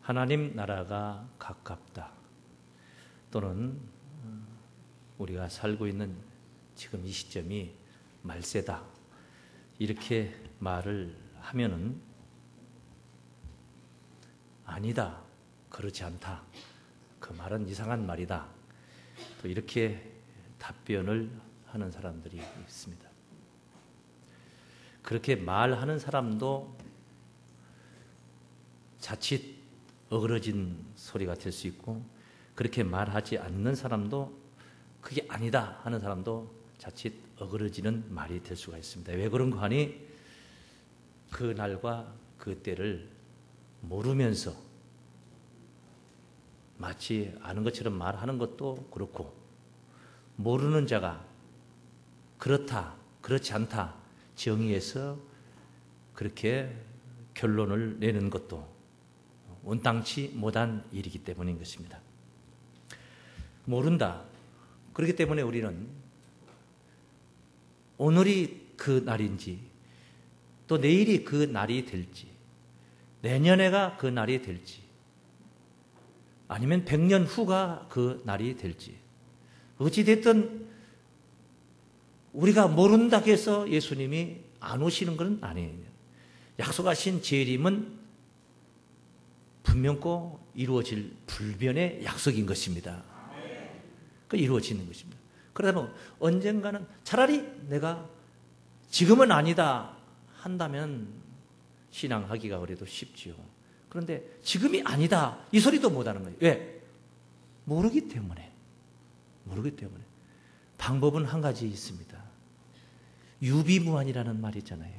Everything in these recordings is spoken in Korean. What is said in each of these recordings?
하나님 나라가 가깝다. 또는 우리가 살고 있는 지금 이 시점이 말세다. 이렇게 말을 하면은 아니다. 그렇지 않다. 그 말은 이상한 말이다. 또 이렇게 답변을 하는 사람들이 있습니다. 그렇게 말하는 사람도 자칫 어그러진 소리가 될 수 있고, 그렇게 말하지 않는 사람도 그게 아니다 하는 사람도 자칫 어그러지는 말이 될 수가 있습니다. 왜 그런가 하니 그 날과 그 때를 모르면서 마치 아는 것처럼 말하는 것도 그렇고, 모르는 자가 그렇다, 그렇지 않다 정의해서 그렇게 결론을 내는 것도 온당치 못한 일이기 때문인 것입니다. 모른다. 그렇기 때문에 우리는 오늘이 그 날인지, 또 내일이 그 날이 될지, 내년에가 그 날이 될지, 아니면 100년 후가 그 날이 될지, 어찌됐든 우리가 모른다고 해서 예수님이 안 오시는 건 아니에요. 약속하신 재림은 분명코 이루어질 불변의 약속인 것입니다. 그 이루어지는 것입니다. 그러다 보면 언젠가는 차라리 내가 지금은 아니다 한다면 신앙하기가 그래도 쉽지요. 그런데 지금이 아니다 이 소리도 못하는 거예요. 왜? 모르기 때문에. 모르기 때문에. 방법은 한 가지 있습니다. 유비무환이라는 말이 있잖아요.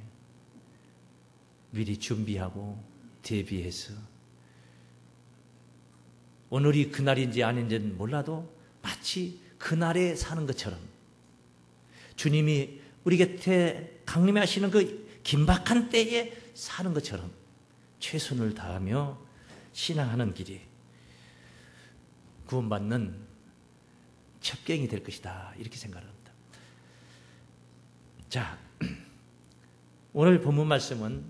미리 준비하고 대비해서 오늘이 그날인지 아닌지는 몰라도 마치 그날에 사는 것처럼, 주님이 우리 곁에 강림하시는 그 긴박한 때에 사는 것처럼 최선을 다하며 신앙하는 길이 구원받는 첩경이 될 것이다, 이렇게 생각합니다. 자, 오늘 본문 말씀은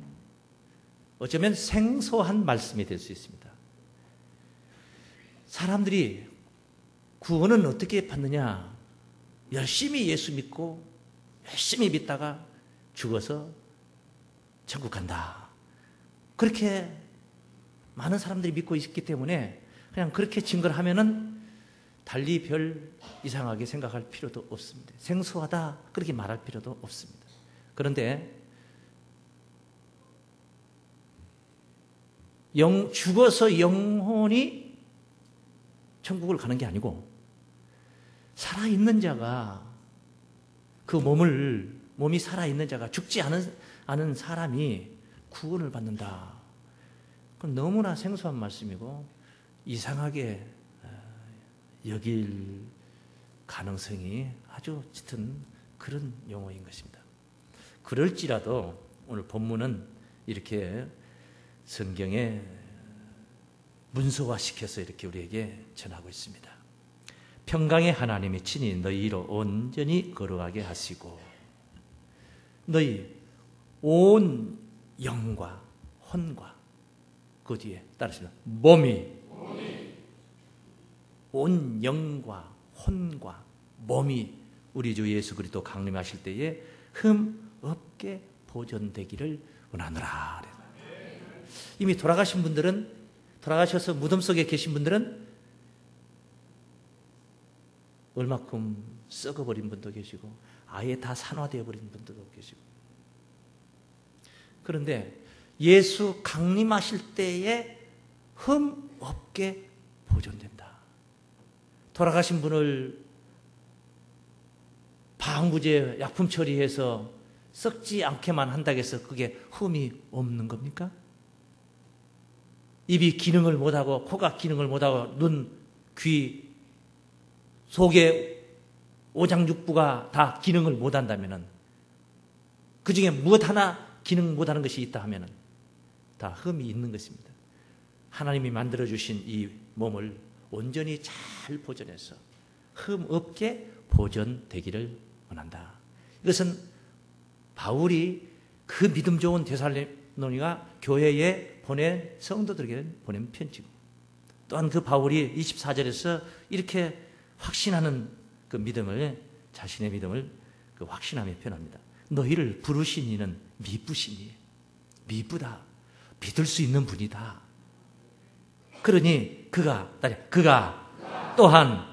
어쩌면 생소한 말씀이 될 수 있습니다. 사람들이 구원은 어떻게 받느냐? 열심히 예수 믿고 열심히 믿다가 죽어서 천국 간다. 그렇게 많은 사람들이 믿고 있기 때문에 그냥 그렇게 증거를 하면은 달리 별 이상하게 생각할 필요도 없습니다. 생소하다 그렇게 말할 필요도 없습니다. 그런데 죽어서 영혼이 천국을 가는 게 아니고 살아있는 자가, 그 몸이 살아있는 자가, 죽지 않은 사람이 구원을 받는다. 그건 너무나 생소한 말씀이고 이상하게 여길 가능성이 아주 짙은 그런 용어인 것입니다. 그럴지라도 오늘 본문은 이렇게 성경에 문서화시켜서 이렇게 우리에게 전하고 있습니다. 평강의 하나님이 친히 너희로 온전히 거룩하게 하시고 너희 온 영과 혼과, 그 뒤에 따르시면 몸이 온 영과 혼과 몸이 우리 주 예수 그리스도 강림하실 때에 흠 없게 보존되기를 원하노라. 이미 돌아가셔서 무덤 속에 계신 분들은 얼마큼 썩어버린 분도 계시고 아예 다 산화되어 버린 분들도 계시고, 그런데 예수 강림하실 때에 흠 없게 보존된다. 돌아가신 분을 방부제 약품 처리해서 썩지 않게만 한다고 해서 그게 흠이 없는 겁니까? 입이 기능을 못하고 코가 기능을 못하고 눈, 귀, 속의 오장육부가 다 기능을 못한다면, 그 중에 무엇 하나 기능 못하는 것이 있다 하면 다 흠이 있는 것입니다. 하나님이 만들어주신 이 몸을 온전히 잘 보존해서 흠 없게 보존되기를 원한다. 이것은 바울이 그 믿음 좋은 데살로니가 교회에 보낸 성도들에게 보낸 편지고, 또한 그 바울이 24절에서 이렇게 확신하는 그 믿음을, 자신의 믿음을 그 확신하며 표현합니다. 너희를 부르신 이는 미쁘시니, 미쁘다, 믿을 수 있는 분이다. 그러니 그가 또한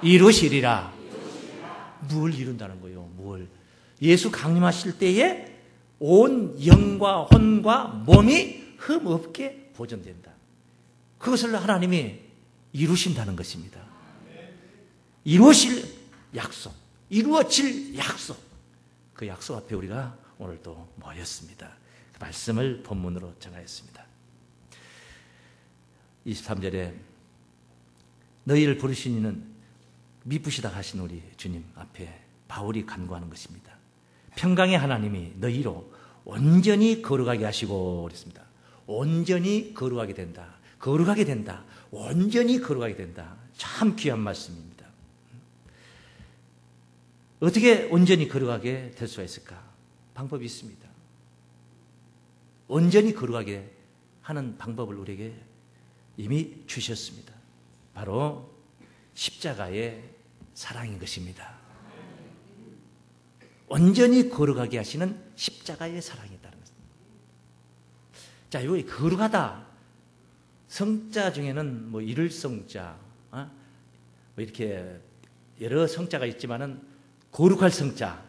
이루시리라. 뭘 이룬다는 거예요? 뭘? 예수 강림하실 때에 온 영과 혼과 몸이 흠없게 보존된다. 그것을 하나님이 이루신다는 것입니다. 이루어질 약속, 이루어질 약속, 그 약속 앞에 우리가 오늘 또 모였습니다. 그 말씀을 본문으로 정하였습니다. 23절에 너희를 부르신 이는 미쁘시다 하신 우리 주님 앞에 바울이 간구하는 것입니다. 평강의 하나님이 너희로 온전히 거룩하게 하시고 그랬습니다. 온전히 거룩하게 된다. 거룩하게 된다. 온전히 거룩하게 된다. 참 귀한 말씀입니다. 어떻게 온전히 거룩하게 될 수가 있을까? 방법이 있습니다. 온전히 거룩하게 하는 방법을 우리에게 이미 주셨습니다. 바로 십자가의 사랑인 것입니다. 온전히 거룩하게 하시는 십자가의 사랑이 있다는 것입니다. 자, 여기 거룩하다. 성자 중에는 뭐 이를 성자, 뭐 이렇게 여러 성자가 있지만은 거룩할 성자,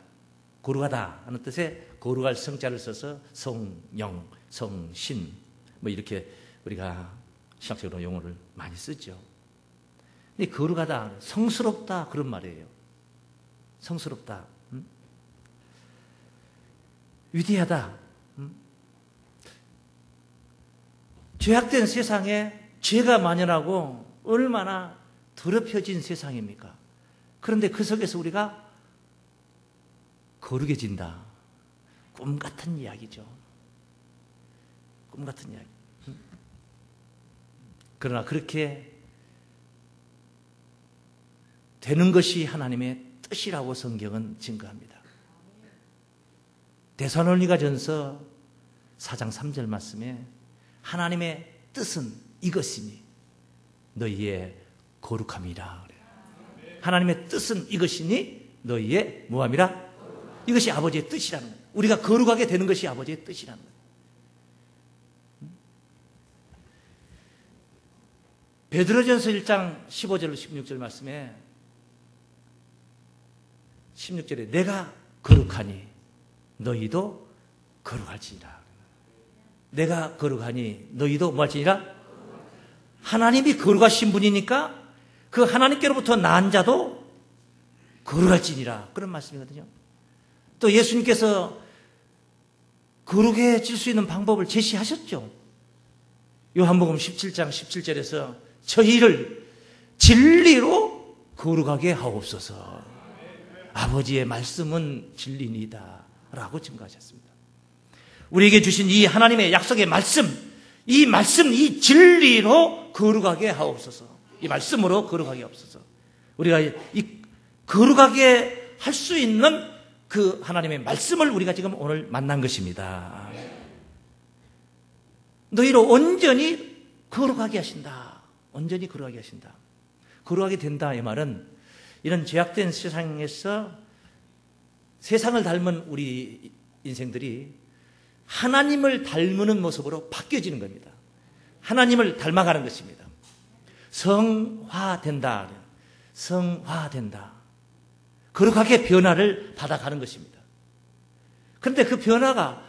거룩하다 하는 뜻의 거룩할 성자를 써서 성령, 성신, 뭐 이렇게 우리가 신학적으로 용어를 많이 쓰죠. 근데 거룩하다, 성스럽다 그런 말이에요. 성스럽다, 위대하다. 죄악된 세상에 죄가 만연하고 얼마나 더럽혀진 세상입니까? 그런데 그 속에서 우리가 거룩해진다. 꿈 같은 이야기죠. 꿈 같은 이야기. 그러나 그렇게 되는 것이 하나님의 뜻이라고 성경은 증거합니다. 데살로니가전서 4장 3절 말씀에 하나님의 뜻은 이것이니 너희의 거룩함이라. 하나님의 뜻은 이것이니 너희의 뭐함이라? 이것이 아버지의 뜻이라는 거예요. 우리가 거룩하게 되는 것이 아버지의 뜻이라는 거예요. 베드로전서 1장 15절 16절 말씀에 16절에 내가 거룩하니 너희도 거룩할지니라. 내가 거룩하니 너희도 뭐할지니라? 하나님이 거룩하신 분이니까 그 하나님께로부터 난 자도 거룩할지니라. 그런 말씀이거든요. 또 예수님께서 거룩해질 수 있는 방법을 제시하셨죠. 요한복음 17장 17절에서 저희를 진리로 거룩하게 하옵소서. 아버지의 말씀은 진리니이다 라고 증거하셨습니다. 우리에게 주신 이 하나님의 약속의 말씀, 이 진리로 거룩하게 하옵소서. 이 말씀으로 거룩하게 하옵소서. 우리가 이 거룩하게 할 수 있는 그 하나님의 말씀을 우리가 지금 오늘 만난 것입니다. 너희로 온전히 거룩하게 하신다. 온전히 거룩하게 하신다. 거룩하게 된다 이 말은 이런 죄악된 세상에서 세상을 닮은 우리 인생들이 하나님을 닮는 모습으로 바뀌어지는 겁니다. 하나님을 닮아가는 것입니다. 성화된다. 성화된다. 거룩하게 변화를 받아가는 것입니다. 그런데 그 변화가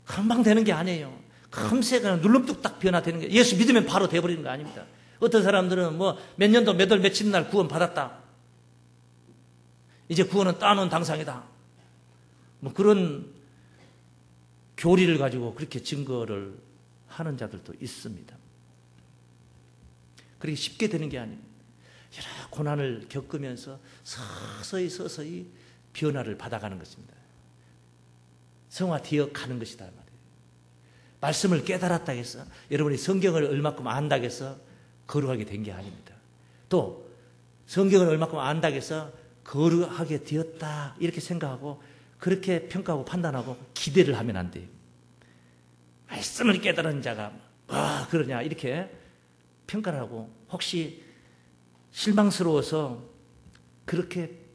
금방 되는 게 아니에요. 금세 그냥 눌름뚝딱 변화되는 게, 예수 믿으면 바로 돼버리는 거 아닙니다. 어떤 사람들은 뭐 몇 년도 몇 월 며칠 날 구원 받았다. 이제 구원은 따놓은 당상이다. 뭐 그런 교리를 가지고 그렇게 증거를 하는 자들도 있습니다. 그렇게 쉽게 되는 게 아닙니다. 여러 고난을 겪으면서 서서히 변화를 받아가는 것입니다. 성화되어 가는 것이다 말이에요. 말씀을 깨달았다 해서 여러분이 성경을 얼마큼 안다고 해서 거룩하게 된 게 아닙니다. 또 성경을 얼마큼 안다고 해서 거룩하게 되었다 이렇게 생각하고 그렇게 평가하고 판단하고 기대를 하면 안 돼요. 말씀을 깨달은 자가 그러냐 이렇게 평가를 하고 혹시 실망스러워서 그렇게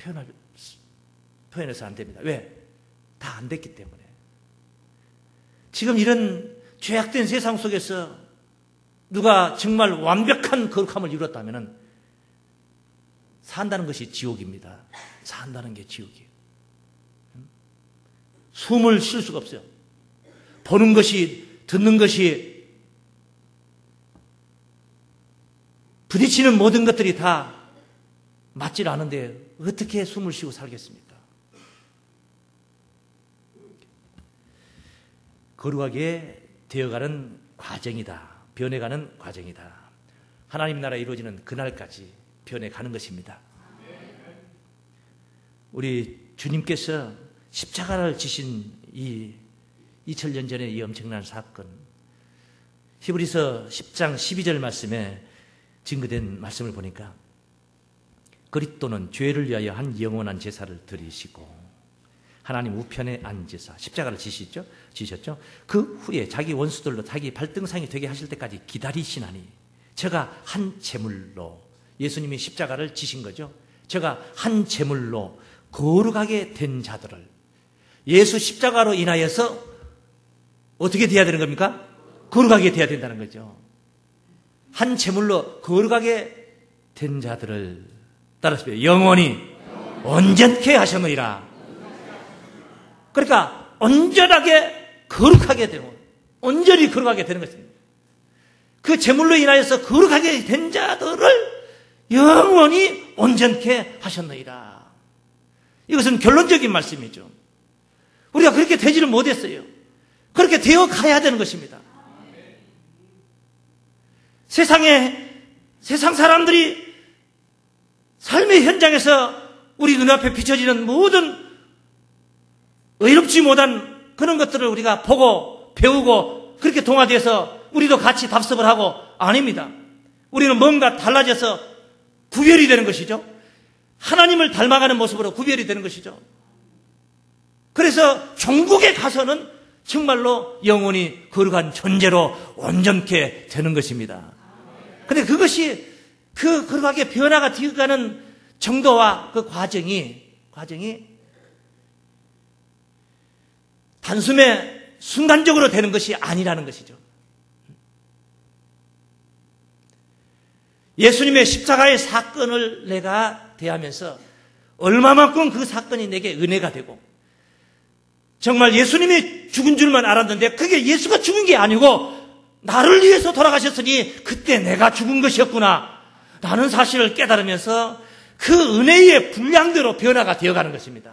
표현해서 안 됩니다. 왜? 다 안 됐기 때문에. 지금 이런 죄악된 세상 속에서 누가 정말 완벽한 거룩함을 이뤘다면 산다는 것이 지옥입니다. 산다는 게 지옥이에요. 숨을 쉴 수가 없어요. 보는 것이, 듣는 것이, 부딪히는 모든 것들이 다 맞질 않은데 어떻게 숨을 쉬고 살겠습니까? 거룩하게 되어가는 과정이다. 변해가는 과정이다. 하나님 나라 이루어지는 그날까지 변해가는 것입니다. 우리 주님께서 십자가를 지신 이 2000년 전의 이 엄청난 사건, 히브리서 10장 12절 말씀에 증거된 말씀을 보니까 그리스도는 죄를 위하여 한 영원한 제사를 드리시고 하나님 우편에 앉으사 십자가를 지셨죠. 그 후에 자기 원수들로 자기 발등상이 되게 하실 때까지 기다리시나니 제가 한 제물로, 예수님이 십자가를 지신 거죠. 제가 한 제물로 거룩하게 된 자들을, 예수 십자가로 인하여서 어떻게 돼야 되는 겁니까? 거룩하게 돼야 된다는 거죠. 한 제물로 거룩하게 된 자들을 따라서 영원히 온전케 하셨느니라. 그러니까 온전하게 거룩하게 되는, 온전히 거룩하게 되는 것입니다. 그 제물로 인하여서 거룩하게 된 자들을 영원히 온전케 하셨느니라. 이것은 결론적인 말씀이죠. 우리가 그렇게 되지를 못했어요. 그렇게 되어 가야 되는 것입니다. 세상 사람들이 삶의 현장에서 우리 눈앞에 비춰지는 모든 의롭지 못한 그런 것들을 우리가 보고 배우고 그렇게 동화돼서 우리도 같이 답습을 하고 아닙니다. 우리는 뭔가 달라져서 구별이 되는 것이죠. 하나님을 닮아가는 모습으로 구별이 되는 것이죠. 그래서 종국에 가서는 정말로 영원히 거룩한 존재로 온전케 되는 것입니다. 그런데 그것이 그 거룩하게 변화가 되어가는 정도와 그 과정이 단숨에 순간적으로 되는 것이 아니라는 것이죠. 예수님의 십자가의 사건을 내가 대하면서 얼마만큼 그 사건이 내게 은혜가 되고 정말 예수님이 죽은 줄만 알았는데 그게 예수가 죽은 게 아니고 나를 위해서 돌아가셨으니 그때 내가 죽은 것이었구나 라는 사실을 깨달으면서 그 은혜의 분량대로 변화가 되어가는 것입니다.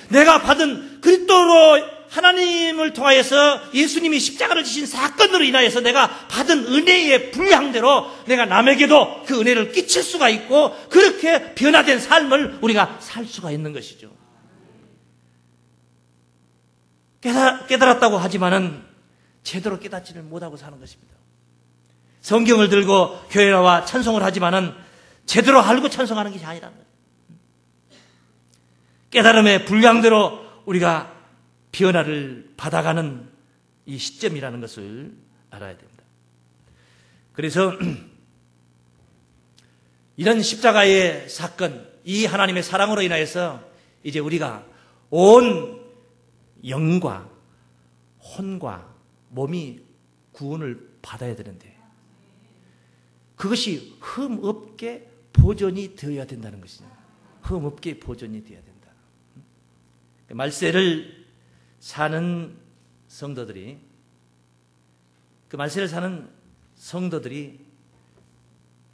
내가 받은 그리스도로 하나님을 통하여서 예수님이 십자가를 지신 사건으로 인하여서 내가 받은 은혜의 분량대로 내가 남에게도 그 은혜를 끼칠 수가 있고 그렇게 변화된 삶을 우리가 살 수가 있는 것이죠. 깨달았다고 하지만은 제대로 깨닫지를 못하고 사는 것입니다. 성경을 들고 교회에 나와 찬송을 하지만은 제대로 알고 찬송하는 것이 아니라는 거예요. 깨달음의 분량대로 우리가 변화를 받아가는 이 시점이라는 것을 알아야 됩니다. 그래서 이런 십자가의 사건, 이 하나님의 사랑으로 인하여서 이제 우리가 온 영과 혼과 몸이 구원을 받아야 되는데 그것이 흠없게 보존이 되어야 된다는 것이죠. 흠없게 보존이 되어야 된다. 말세를 사는 성도들이, 그 말세를 사는 성도들이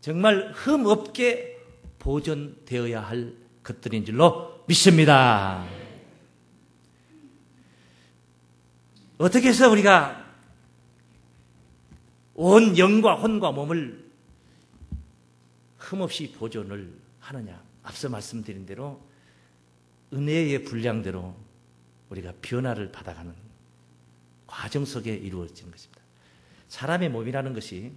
정말 흠없게 보존되어야 할 것들인 줄로 믿습니다. 어떻게 해서 우리가 온 영과 혼과 몸을 흠없이 보존을 하느냐? 앞서 말씀드린 대로 은혜의 분량대로 우리가 변화를 받아가는 과정 속에 이루어지는 것입니다. 사람의 몸이라는 것이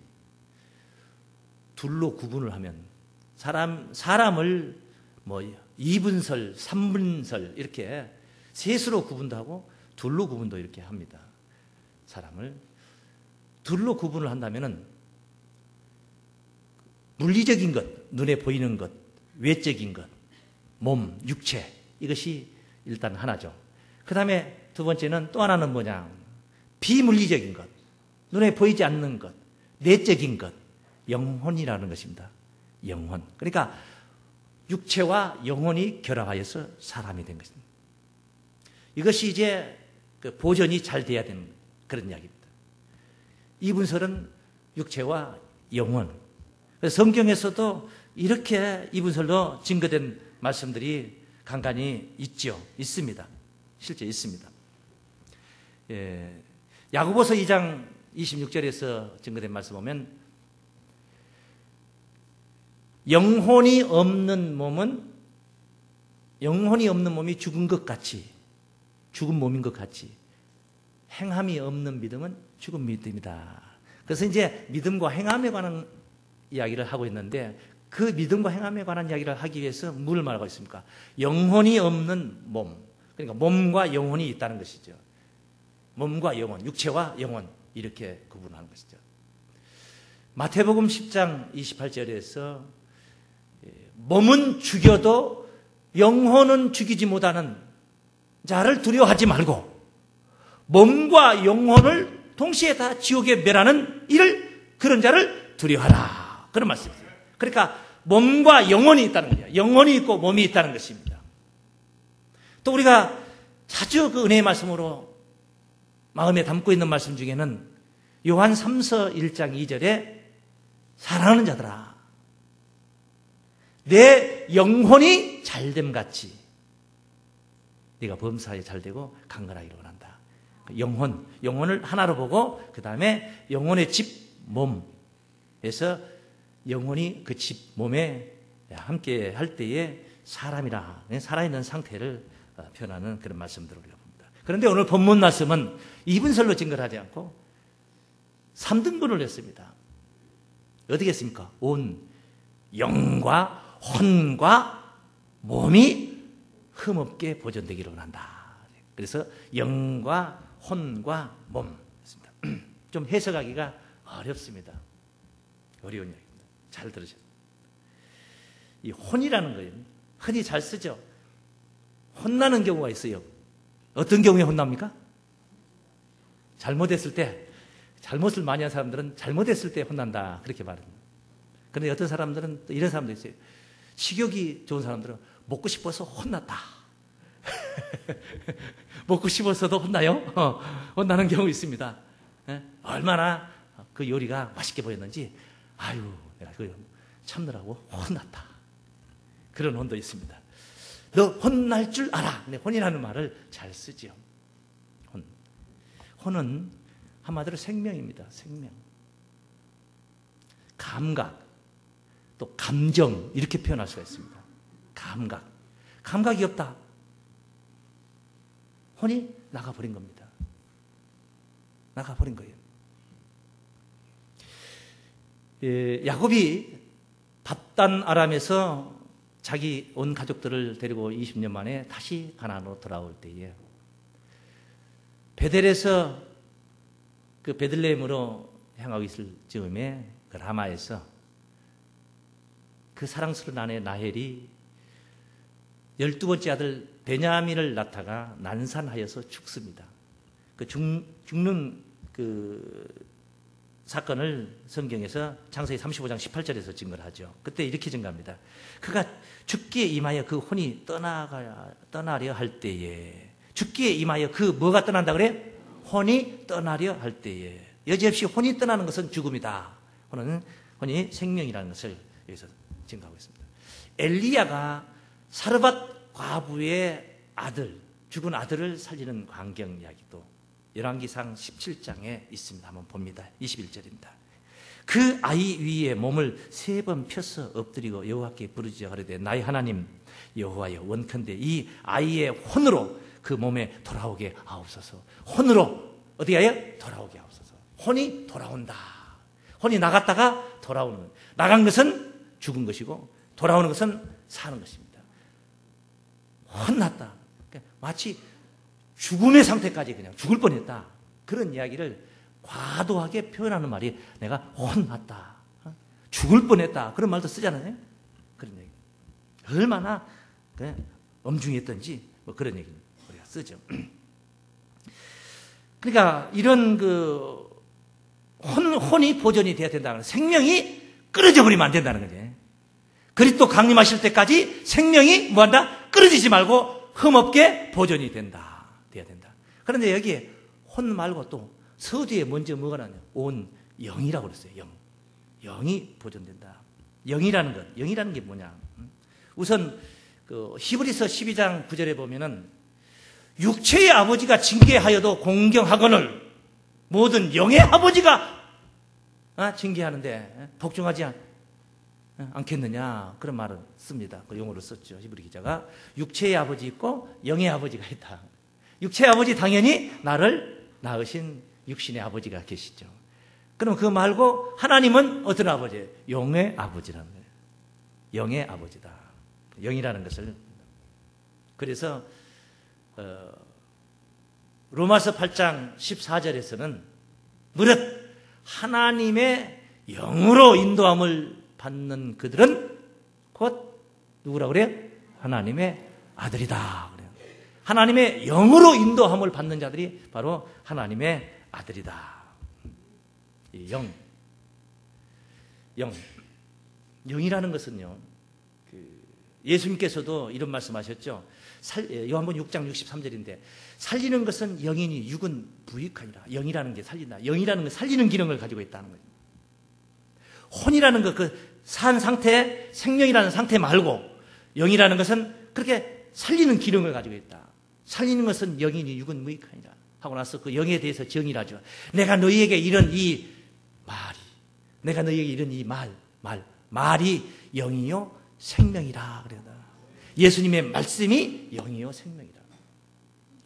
둘로 구분을 하면 사람을 뭐 2분설, 3분설 이렇게 셋으로 구분도 하고 둘로 구분도 이렇게 합니다. 사람을 둘로 구분을 한다면은 물리적인 것, 눈에 보이는 것, 외적인 것, 몸, 육체, 이것이 일단 하나죠. 그 다음에 두 번째는 또 하나는 뭐냐? 비물리적인 것, 눈에 보이지 않는 것, 내적인 것, 영혼이라는 것입니다. 영혼. 그러니까 육체와 영혼이 결합하여서 사람이 된 것입니다. 이것이 이제 그 보존이 잘 돼야 되는 그런 이야기입니다. 이분설은 육체와 영혼. 성경에서도 이렇게 이분설로 증거된 말씀들이 간간히 있습니다. 실제 있습니다. 야고보서 2장 26절에서 증거된 말씀 보면 영혼이 없는 몸이 죽은 것 같이, 죽은 몸인 것 같이, 행함이 없는 믿음은 죽은 믿음이다. 그래서 이제 믿음과 행함에 관한 이야기를 하고 있는데, 그 믿음과 행함에 관한 이야기를 하기 위해서 뭘 말하고 있습니까? 영혼이 없는 몸. 그러니까 몸과 영혼이 있다는 것이죠. 몸과 영혼, 육체와 영혼, 이렇게 구분하는 것이죠. 마태복음 10장 28절에서 몸은 죽여도 영혼은 죽이지 못하는 자를 두려워하지 말고 몸과 영혼을 동시에 다 지옥에 멸하는 그런 자를 두려워하라. 그런 말씀이에요. 그러니까 몸과 영혼이 있다는 거예요. 영혼이 있고 몸이 있다는 것입니다. 또 우리가 자주 그 은혜의 말씀으로 마음에 담고 있는 말씀 중에는 요한 3서 1장 2절에 사랑하는 자들아, 내 영혼이 잘됨 같이 네가 범사에 잘되고 강건하기를 원한다. 영혼을 하나로 보고 그 다음에 영혼의 집 몸에서 영혼이 그 집 몸에 함께 할 때에 사람이라 살아있는 상태를 표현하는 그런 말씀들을 우리가 봅니다. 그런데 오늘 본문 말씀은 이분설로 증거를 하지 않고 3등분을 했습니다. 어떻게 했습니까? 온 영과 혼과 몸이 흠없게 보존되기를 원한다. 그래서 영과 혼과 몸. 좀 해석하기가 어렵습니다. 어려운 이야기입니다. 잘 들으세요. 이 혼이라는 거예요. 흔히 잘 쓰죠. 혼나는 경우가 있어요. 어떤 경우에 혼납니까? 잘못했을 때, 잘못을 많이 한 사람들은 잘못했을 때 혼난다. 그렇게 말합니다. 그런데 어떤 사람들은 또 이런 사람도 있어요. 식욕이 좋은 사람들은 먹고 싶어서 혼났다. 먹고 싶어서도 혼나요? 혼나는 경우 있습니다. 얼마나 그 요리가 맛있게 보였는지, 아유, 내가 그 참느라고 혼났다. 그런 혼도 있습니다. 너 혼날 줄 알아. 근데 혼이라는 말을 잘 쓰지요. 혼은 한마디로 생명입니다. 생명. 감각, 또 감정, 이렇게 표현할 수가 있습니다. 감각이 없다. 혼이 나가버린 겁니다. 나가버린 거예요. 야곱이 밧단 아람에서 자기 온 가족들을 데리고 20년 만에 다시 가나안으로 돌아올 때에 베델에서 그 베들레헴으로 향하고 있을 즈음에 그 라마에서 그 사랑스러운 아내 라헬이 12번째 아들 베냐민을 낳다가 난산하여서 죽습니다. 그 죽는 그 사건을 성경에서 창세기 35장 18절에서 증거를 하죠. 그때 이렇게 증거합니다. 그가 죽기에 임하여 그 혼이 떠나려 할 때에, 죽기에 임하여 그 뭐가 떠난다 그래? 혼이 떠나려 할 때에. 여지없이 혼이 떠나는 것은 죽음이다. 혼이 생명이라는 것을 여기서 증거하고 있습니다. 엘리야가 사르밧 과부의 아들, 죽은 아들을 살리는 광경 이야기도 열왕기상 17장에 있습니다. 한번 봅니다. 21절입니다. 그 아이 위에 몸을 3번 펴서 엎드리고 여호와께 부르짖어 가로되 나의 하나님 여호와여, 원컨대 이 아이의 혼으로 그 몸에 돌아오게 하옵소서. 혼으로 어떻게 하여? 돌아오게 하옵소서. 혼이 돌아온다. 혼이 나갔다가 돌아오는, 나간 것은 죽은 것이고 돌아오는 것은 사는 것입니다. 혼났다. 그러니까 마치 죽음의 상태까지 그냥 죽을 뻔했다. 그런 이야기를 과도하게 표현하는 말이 내가 혼났다, 죽을 뻔했다, 그런 말도 쓰잖아요. 그런 얘기. 얼마나 엄중했던지 뭐 그런 얘기를 우리가 쓰죠. 그러니까 이런 혼이 보존이 돼야 된다는 거예요. 생명이 끊어져 버리면 안 된다는 거죠. 그리스도 강림하실 때까지 생명이 뭐한다? 끊어지지 말고 흠없게 보존이 돼야 된다. 그런데 여기에 혼 말고 또 서두에 먼저 뭐가 나냐? 온 영이라고 그랬어요. 영이 보존된다. 영이라는 게 뭐냐? 우선 히브리서 12장 9절에 보면은 육체의 아버지가 징계하여도 공경하거늘 모든 영의 아버지가 징계하는데 복종하지 않겠느냐, 그런 말을 씁니다. 그 용어를 썼죠. 히브리 기자가. 육체의 아버지 있고 영의 아버지가 있다. 육체의 아버지 당연히 나를 낳으신 육신의 아버지가 계시죠. 그럼 그거 말고 하나님은 어떤 아버지예요? 영의 아버지라는 거예요. 영의 아버지다. 영이라는 것을. 그래서 로마서 8장 14절에서는 무릇 하나님의 영으로 인도함을 받는 그들은 곧 누구라고 그래요? 하나님의 아들이다 그래요. 하나님의 영으로 인도함을 받는 자들이 바로 하나님의 아들이다. 이 영이라는 것은요, 예수님께서도 이런 말씀하셨죠. 요한복음 6장 63절인데 살리는 것은 영이니 육은 부익하니라. 영이라는 게 살린다. 영이라는 건 살리는 기능을 가지고 있다는 거예요. 혼이라는 것, 산 상태, 생명이라는 상태 말고 영이라는 것은 그렇게 살리는 기능을 가지고 있다. 살리는 것은 영이니 육은 무익하니라 하고 나서 그 영에 대해서 정의를 하죠. 내가 너희에게 이런 이 말이, 내가 너희에게 이런 이 말이 영이요 생명이라 그래요. 예수님의 말씀이 영이요 생명이라.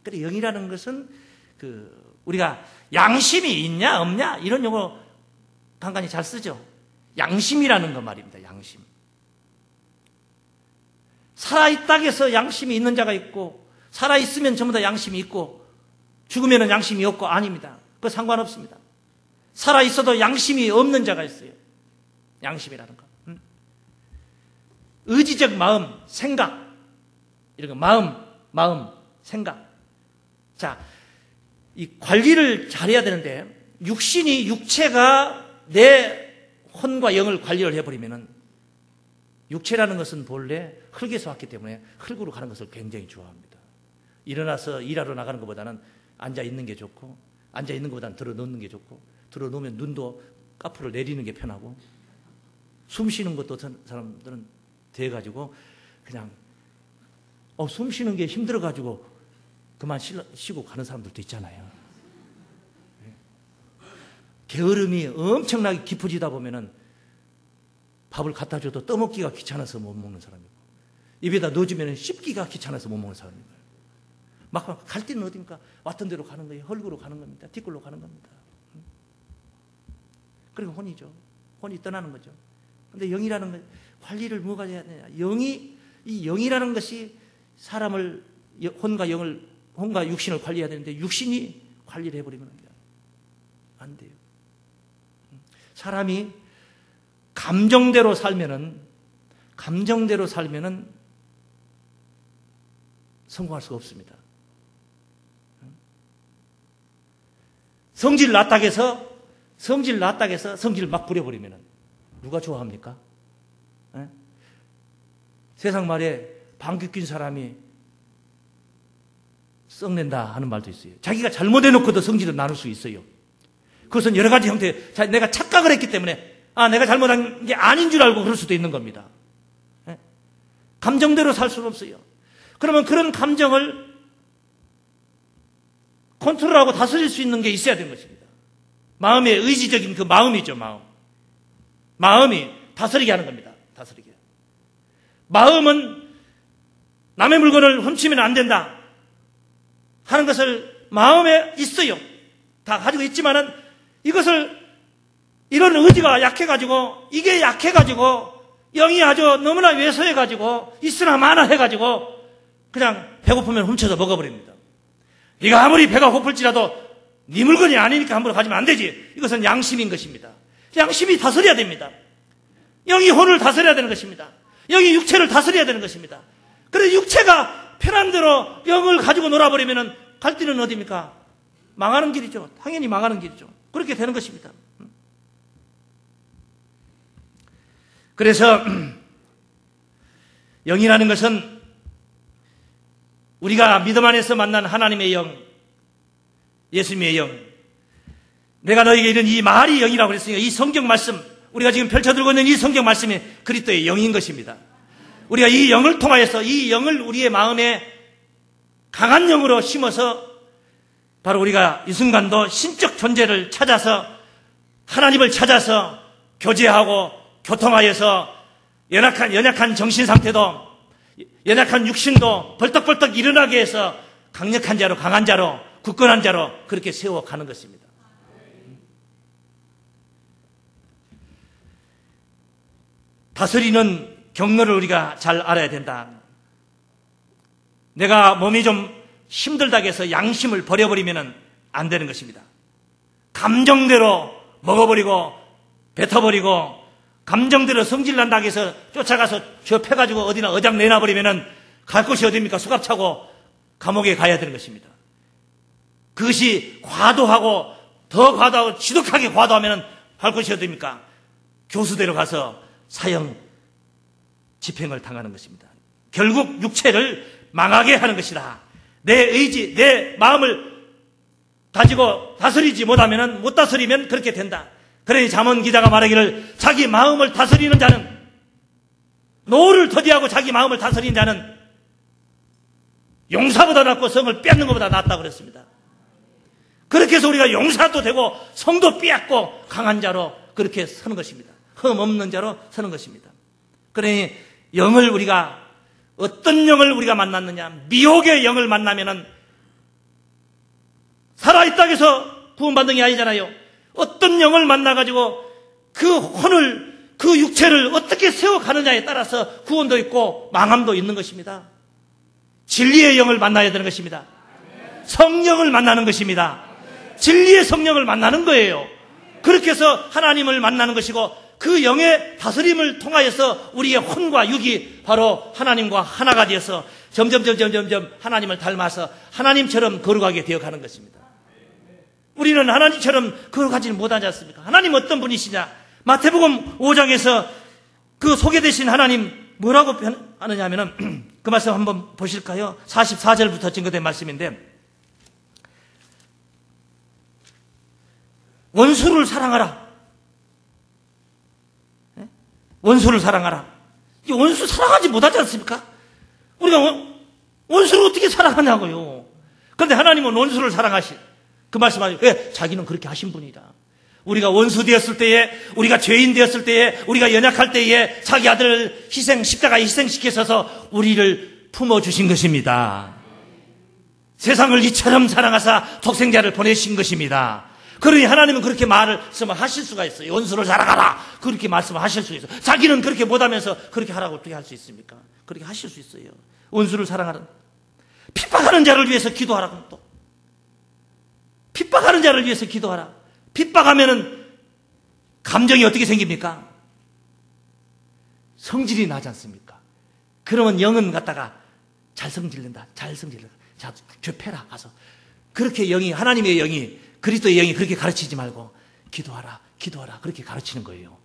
그래, 영이라는 것은 우리가 양심이 있냐 없냐 이런 용어 간간히 잘 쓰죠. 양심이라는 거 말입니다. 양심. 살아있다고 해서 양심이 있는 자가 있고, 살아있으면 전부 다 양심이 있고, 죽으면 양심이 없고, 아닙니다. 그거 상관없습니다. 살아있어도 양심이 없는 자가 있어요. 양심이라는 거. 의지적 마음, 생각, 이런 거, 마음, 생각. 자, 이 관리를 잘해야 되는데, 육체가 내 혼과 영을 관리를 해버리면은, 육체라는 것은 본래 흙에서 왔기 때문에 흙으로 가는 것을 굉장히 좋아합니다. 일어나서 일하러 나가는 것보다는 앉아 있는 게 좋고, 앉아 있는 것보다는 들어 놓는 게 좋고, 들어 놓으면 눈도 앞으로 내리는 게 편하고, 숨 쉬는 것도 사람들은 돼가지고 그냥 숨 쉬는 게 힘들어가지고 그만 쉬고 가는 사람들도 있잖아요. 게으름이 엄청나게 깊어지다 보면은 밥을 갖다 줘도 떠먹기가 귀찮아서 못 먹는 사람이고, 입에다 넣어주면 씹기가 귀찮아서 못 먹는 사람이고, 막 갈 때는 어디입니까? 왔던 대로 가는 거예요. 헐구로 가는 겁니다. 뒷골로 가는 겁니다. 그리고 혼이죠. 혼이 떠나는 거죠. 근데 영이라는 건 관리를 뭐가 해야 되냐? 이 영이라는 것이 사람을, 혼과 육신을 관리해야 되는데 육신이 관리를 해버리면 안 돼요. 사람이 감정대로 살면은 성공할 수가 없습니다. 성질 났다고 해서 성질을 막 부려버리면은 누가 좋아합니까? 에? 세상 말에 방귀 낀 사람이 썩낸다 하는 말도 있어요. 자기가 잘못해놓고도 성질을 나눌 수 있어요. 그것은 여러 가지 형태, 내가 착각을 했기 때문에 내가 잘못한 게 아닌 줄 알고 그럴 수도 있는 겁니다. 에? 감정대로 살 수는 없어요. 그러면 그런 감정을 컨트롤하고 다스릴 수 있는 게 있어야 되는 것입니다. 마음의 의지적인 그 마음이죠, 마음이 다스리게 하는 겁니다. 다스리게. 마음은 남의 물건을 훔치면 안 된다 하는 것을 마음에 있어요. 다 가지고 있지만은 이것을, 이런 의지가 약해가지고, 이게 약해가지고, 영이 아주 너무나 왜소해가지고, 있으나 마나 해가지고, 그냥 배고프면 훔쳐서 먹어버립니다. 네가 아무리 배가 고플지라도 네 물건이 아니니까 함부로 가지면 안 되지. 이것은 양심인 것입니다. 양심이 다스려야 됩니다. 영이 혼을 다스려야 되는 것입니다. 영이 육체를 다스려야 되는 것입니다. 그래서 육체가 편한 대로 영을 가지고 놀아버리면 갈 길은 어디입니까? 망하는 길이죠. 당연히 망하는 길이죠. 그렇게 되는 것입니다. 그래서 영이라는 것은 우리가 믿음 안에서 만난 하나님의 영, 예수님의 영, 내가 너에게 이른 이 말이 영이라고 그랬으니까 이 성경 말씀, 우리가 지금 펼쳐들고 있는 이 성경 말씀이 그리스도의 영인 것입니다. 우리가 이 영을 통하여서 이 영을 우리의 마음에 강한 영으로 심어서 바로 우리가 이 순간도 신적 존재를 찾아서 하나님을 찾아서 교제하고 교통하여서 연약한 정신 상태도 연약한 육신도 벌떡벌떡 일어나게 해서 강력한 자로 강한 자로 굳건한 자로 그렇게 세워가는 것입니다. 다스리는 경로를 우리가 잘 알아야 된다. 내가 몸이 좀 힘들다고 해서 양심을 버려버리면 안 되는 것입니다. 감정대로 먹어버리고 뱉어버리고 감정대로 성질난다고 해서 쫓아가서 펴가지고 어디나 어장 내놔버리면 갈 곳이 어디입니까? 수갑차고 감옥에 가야 되는 것입니다. 그것이 과도하고 더 과도하고 지독하게 과도하면 갈 곳이 어디입니까? 교수대로 가서 사형 집행을 당하는 것입니다. 결국 육체를 망하게 하는 것이다. 내 의지, 내 마음을 가지고 다스리지 못하면 못 다스리면 그렇게 된다. 그러니 잠언 기자가 말하기를 자기 마음을 다스리는 자는 노를 더디하고 자기 마음을 다스리는 자는 용사보다 낫고 성을 뺏는 것보다 낫다고 그랬습니다. 그렇게 해서 우리가 용사도 되고 성도 빼앗고 강한 자로 그렇게 서는 것입니다. 흠 없는 자로 서는 것입니다. 그러니 영을 우리가 어떤 영을 우리가 만났느냐, 미혹의 영을 만나면은 살아있다고 해서 구원받는 게 아니잖아요. 어떤 영을 만나가지고 그 혼을, 그 육체를 어떻게 세워가느냐에 따라서 구원도 있고 망함도 있는 것입니다. 진리의 영을 만나야 되는 것입니다. 성령을 만나는 것입니다. 진리의 성령을 만나는 거예요. 그렇게 해서 하나님을 만나는 것이고 그 영의 다스림을 통하여서 우리의 혼과 육이 바로 하나님과 하나가 되어서 점점 하나님을 닮아서 하나님처럼 거룩하게 되어가는 것입니다. 우리는 하나님처럼 거룩하지는 못하지 않습니까? 하나님 어떤 분이시냐? 마태복음 5장에서 그 소개되신 하나님 뭐라고 하느냐 하면은 그 말씀 한번 보실까요? 44절부터 증거된 말씀인데 원수를 사랑하라. 원수를 사랑하라. 이 원수 사랑하지 못하지 않습니까? 우리가 원수를 어떻게 사랑하냐고요. 그런데 하나님은 원수를 사랑하시. 그 말씀하시죠. 왜? 자기는 그렇게 하신 분이다. 우리가 원수 되었을 때에, 우리가 죄인 되었을 때에, 우리가 연약할 때에 자기 아들을 십자가에 희생시켜서 우리를 품어주신 것입니다. 세상을 이처럼 사랑하사 독생자를 보내신 것입니다. 그러니 하나님은 그렇게 말씀을 하실 수가 있어요. 원수를 사랑하라. 그렇게 말씀을 하실 수 있어요. 자기는 그렇게 못하면서 그렇게 하라고 어떻게 할 수 있습니까? 그렇게 하실 수 있어요. 원수를 사랑하라. 핍박하는 자를 위해서 기도하라. 또 핍박하는 자를 위해서 기도하라. 핍박하면은 감정이 어떻게 생깁니까? 성질이 나지 않습니까? 그러면 영은 갖다가 잘 성질낸다. 자, 죄패라 가서. 그렇게 영이, 하나님의 영이, 그리스도의 영이 그렇게 가르치지 말고 기도하라 그렇게 가르치는 거예요.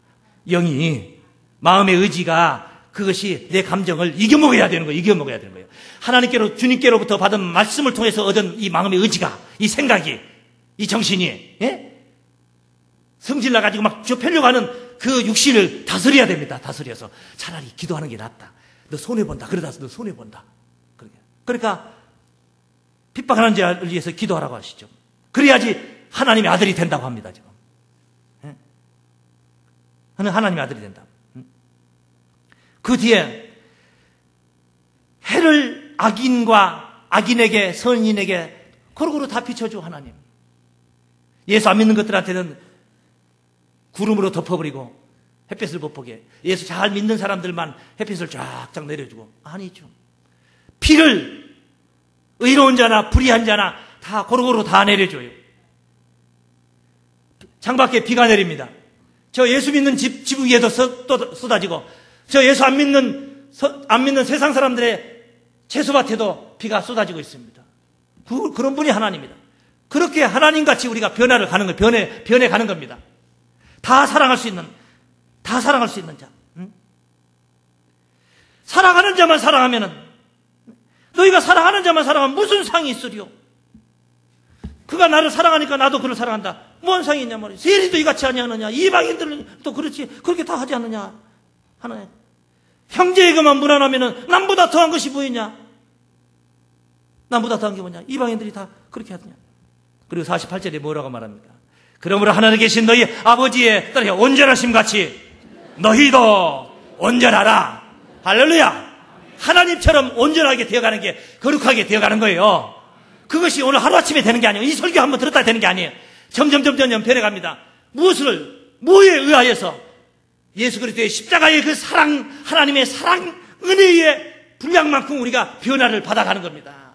영이, 마음의 의지가 그것이 내 감정을 이겨먹어야 되는 거예요. 하나님께로, 주님께로부터 받은 말씀을 통해서 얻은 이 마음의 의지가, 이 생각이, 이 정신이, 성질나가지고 막 좁혀려고 하는 그 육신을 다스려야 됩니다. 다스려서 차라리 기도하는 게 낫다. 너 손해본다. 그러다 너 손해본다. 그러니까 핍박하는 자를 위해서 기도하라고 하시죠. 그래야지 하나님의 아들이 된다고 합니다. 지금. 하나님의 아들이 된다. 그 뒤에 해를 악인과 악인에게 선인에게 고루고루 다 비춰줘 하나님. 예수 안 믿는 것들한테는 구름으로 덮어버리고 햇빛을 못 보게. 예수 잘 믿는 사람들만 햇빛을 쫙쫙 내려주고. 아니죠. 피를 의로운 자나 불의한 자나 다 고루고루 다 내려줘요. 창밖에 비가 내립니다. 저 예수 믿는 집 위에도 또 쏟아지고, 저 예수 안 믿는 세상 사람들의 채소밭에도 비가 쏟아지고 있습니다. 그런 분이 하나님입니다. 그렇게 하나님같이 우리가 변화를 가는 거, 변해 가는 겁니다. 다 사랑할 수 있는 자. 응? 사랑하는 자만 사랑하면은, 너희가 사랑하는 자만 사랑하면 무슨 상이 있으리요? 그가 나를 사랑하니까 나도 그를 사랑한다. 뭔 상이 있냐 말이야. 세리도 이같이 하지 않느냐. 이방인들은 또 그렇지. 그렇게 다 하지 않느냐. 하나님. 형제에게만 무난하면은 남보다 더한 것이 보이냐? 남보다 더한 게 뭐냐? 이방인들이 다 그렇게 하느냐. 그리고 48절에 뭐라고 말합니까? 그러므로 하늘에 계신 너희 아버지의 딸이 온전하심 같이 너희도 온전하라. 할렐루야. 하나님처럼 온전하게 되어가는 게 거룩하게 되어가는 거예요. 그것이 오늘 하루아침에 되는 게 아니에요. 이 설교 한번 들었다 되는 게 아니에요. 점점 변해갑니다. 뭐에 의하여서? 예수 그리스도의 십자가의 그 사랑, 하나님의 사랑, 은혜의 분량만큼 우리가 변화를 받아가는 겁니다.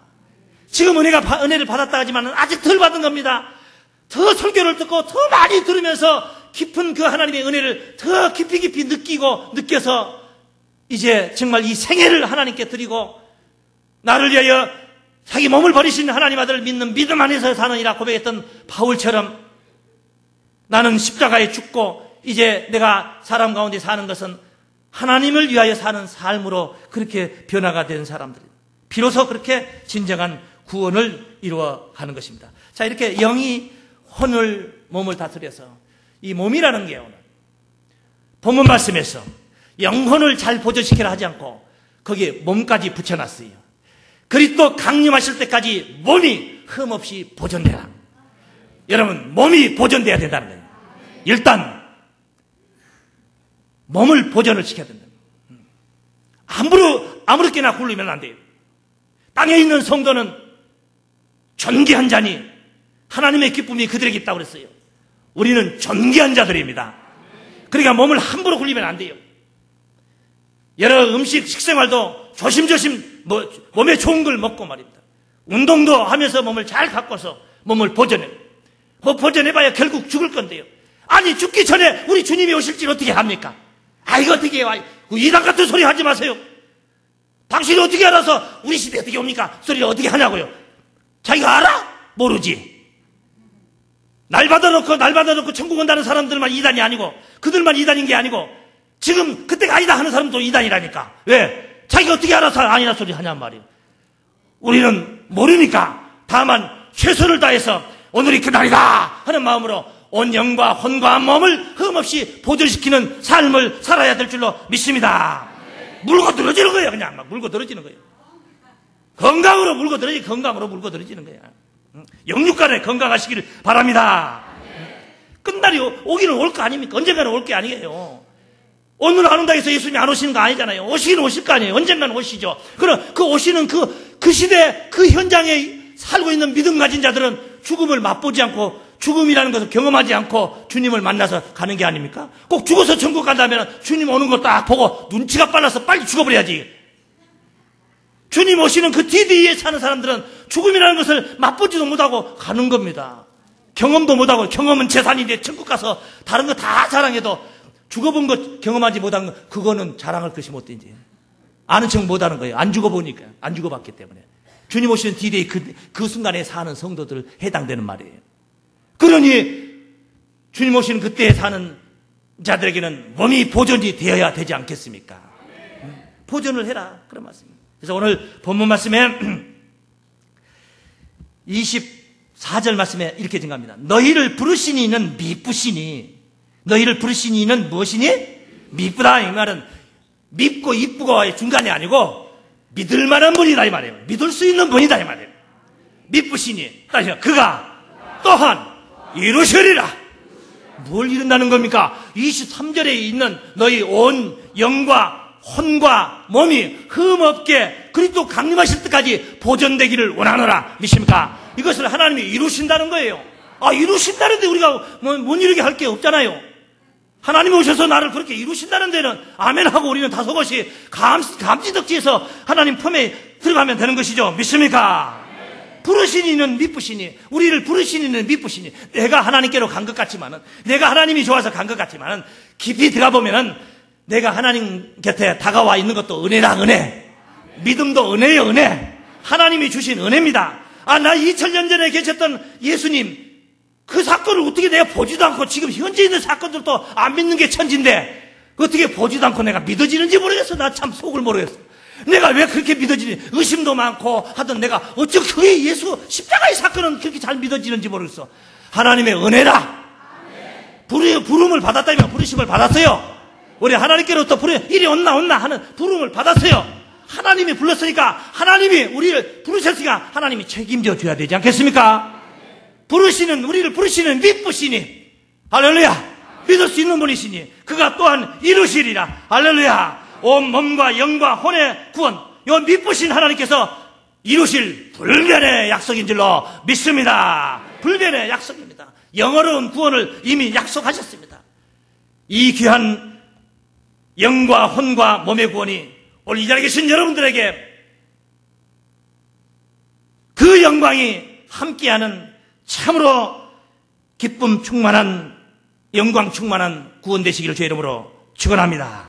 지금 은혜를 받았다 하지만 아직 덜 받은 겁니다. 더 설교를 듣고 더 많이 들으면서 깊은 그 하나님의 은혜를 더 깊이 느껴서 이제 정말 이 생애를 하나님께 드리고 나를 위하여 자기 몸을 버리신 하나님 아들을 믿는 믿음 안에서 사느니라 고백했던 바울처럼 나는 십자가에 죽고 이제 내가 사람 가운데 사는 것은 하나님을 위하여 사는 삶으로 그렇게 변화가 된 사람들입니다. 비로소 그렇게 진정한 구원을 이루어가는 것입니다. 자, 이렇게 영이 혼을 몸을 다스려서 이 몸이라는 게 오늘 본문 말씀에서 영혼을 잘 보존시키라 하지 않고 거기에 몸까지 붙여놨어요. 그리스도 강림하실 때까지 몸이 흠없이 보존되라. 여러분, 몸이 보존돼야 된다는 거예요. 일단 몸을 보존을 시켜야 된다. 아무렇게나 굴리면 안 돼요. 땅에 있는 성도는 존귀한 자니 하나님의 기쁨이 그들에게 있다고 그랬어요. 우리는 존귀한 자들입니다. 그러니까 몸을 함부로 굴리면 안 돼요. 여러 식생활도 조심조심 몸에 좋은 걸 먹고 말입니다. 운동도 하면서 몸을 잘 가꿔서 몸을 보존해. 보존해봐야 결국 죽을 건데요. 아니, 죽기 전에 우리 주님이 오실지 어떻게 합니까? 이거 어떻게 해요? 이단 같은 소리 하지 마세요. 당신이 어떻게 알아서 우리 시대에 어떻게 옵니까? 소리를 어떻게 하냐고요? 자기가 알아? 모르지. 날 받아놓고 천국 온다는 사람들만 이단이 아니고 그들만 이단인 게 아니고 지금 그때가 아니다 하는 사람도 이단이라니까. 왜? 자기가 어떻게 알아서 아니라 소리 하냔 말이에요. 우리는 모르니까 다만 최선을 다해서 오늘이 그날이다 하는 마음으로 온 영과 혼과 몸을 흠없이 보존시키는 삶을 살아야 될 줄로 믿습니다. 물고 늘어지는 거예요. 그냥 막 물고 늘어지는 거예요. 건강으로 물고 늘어지는 거예요. 영육간에 건강하시기를 바랍니다. 끝날이 오기는 올 거 아닙니까? 언젠가는 올 게 아니에요. 오늘 안 온다 해서 예수님이 안 오시는 거 아니잖아요. 오시긴 오실 거 아니에요. 언젠가는 오시죠. 그럼 그 오시는 그 시대 그 현장에 살고 있는 믿음 가진 자들은 죽음을 맛보지 않고 죽음이라는 것을 경험하지 않고 주님을 만나서 가는 게 아닙니까? 꼭 죽어서 천국 간다면 주님 오는 거 딱 보고 눈치가 빨라서 빨리 죽어버려야지. 주님 오시는 그 뒤에 사는 사람들은 죽음이라는 것을 맛보지도 못하고 가는 겁니다. 경험도 못하고, 경험은 재산인데 천국 가서 다른 거 다 자랑해도 죽어본 것 경험하지 못한 거 그거는 자랑할 것이 못된지 아는 척 못하는 거예요. 안 죽어보니까, 안 죽어봤기 때문에. 주님 오시는 뒤에 그 순간에 사는 성도들 해당되는 말이에요. 그러니 주님 오시는 그때에 사는 자들에게는 몸이 보존이 되어야 되지 않겠습니까? 보존을 해라, 그런 말씀입니다. 그래서 오늘 본문 말씀에 24절 말씀에 이렇게 증가합니다. 너희를 부르신 이는 미쁘시니, 너희를 부르신 이는 무엇이니? 미쁘다. 이 말은 밉고 이쁘고의 중간이 아니고 믿을 만한 분이다 이 말이에요. 믿을 수 있는 분이다 이 말이에요. 미쁘시니, 그가 또한 이루시리라. 뭘 이룬다는 겁니까? 23절에 있는 너희 온 영과 혼과 몸이 흠없게 그리스도 강림하실 때까지 보존되기를 원하노라. 믿습니까? 이것을 하나님이 이루신다는 거예요. 이루신다는데 우리가 못 이루게 할 게 없잖아요. 하나님이 오셔서 나를 그렇게 이루신다는 데는 아멘하고 우리는 다소곳이 감지덕지에서 하나님 품에 들어가면 되는 것이죠. 믿습니까? 부르신 이는 미쁘시니, 우리를 부르신 이는 미쁘시니, 내가 하나님께로 간 것 같지만은, 내가 하나님이 좋아서 간 것 같지만은, 깊이 들어가 보면은, 내가 하나님 곁에 다가와 있는 것도 은혜라, 은혜. 믿음도 은혜요, 은혜. 하나님이 주신 은혜입니다. 나 2000년 전에 계셨던 예수님, 그 사건을 어떻게 내가 보지도 않고 지금 현재 있는 사건들도 안 믿는 게 천지인데 어떻게 보지도 않고 내가 믿어지는지 모르겠어. 나 참 속을 모르겠어. 내가 왜 그렇게 믿어지니? 의심도 많고 하던 내가 어쩜 그게 예수 십자가의 사건은 그렇게 잘 믿어지는지 모르겠어. 하나님의 은혜라. 부름을 받았다면 부르심을 받았어요. 우리 하나님께로부터 이리 온나 하는 부름을 받았어요. 하나님이 불렀으니까 하나님이 우리를 부르셨으니까 하나님이 책임져 줘야 되지 않겠습니까? 우리를 부르시는 미쁘시니, 할렐루야. 믿을 수 있는 분이시니 그가 또한 이루시리라. 할렐루야. 온 몸과 영과 혼의 구원, 이 미쁘신 하나님께서 이루실 불변의 약속인 줄로 믿습니다. 불변의 약속입니다. 영어로운 구원을 이미 약속하셨습니다. 이 귀한 영과 혼과 몸의 구원이 오늘 이 자리에 계신 여러분들에게 그 영광이 함께하는 참으로 기쁨 충만한, 영광 충만한 구원 되시기를 주의 이름으로 축원합니다.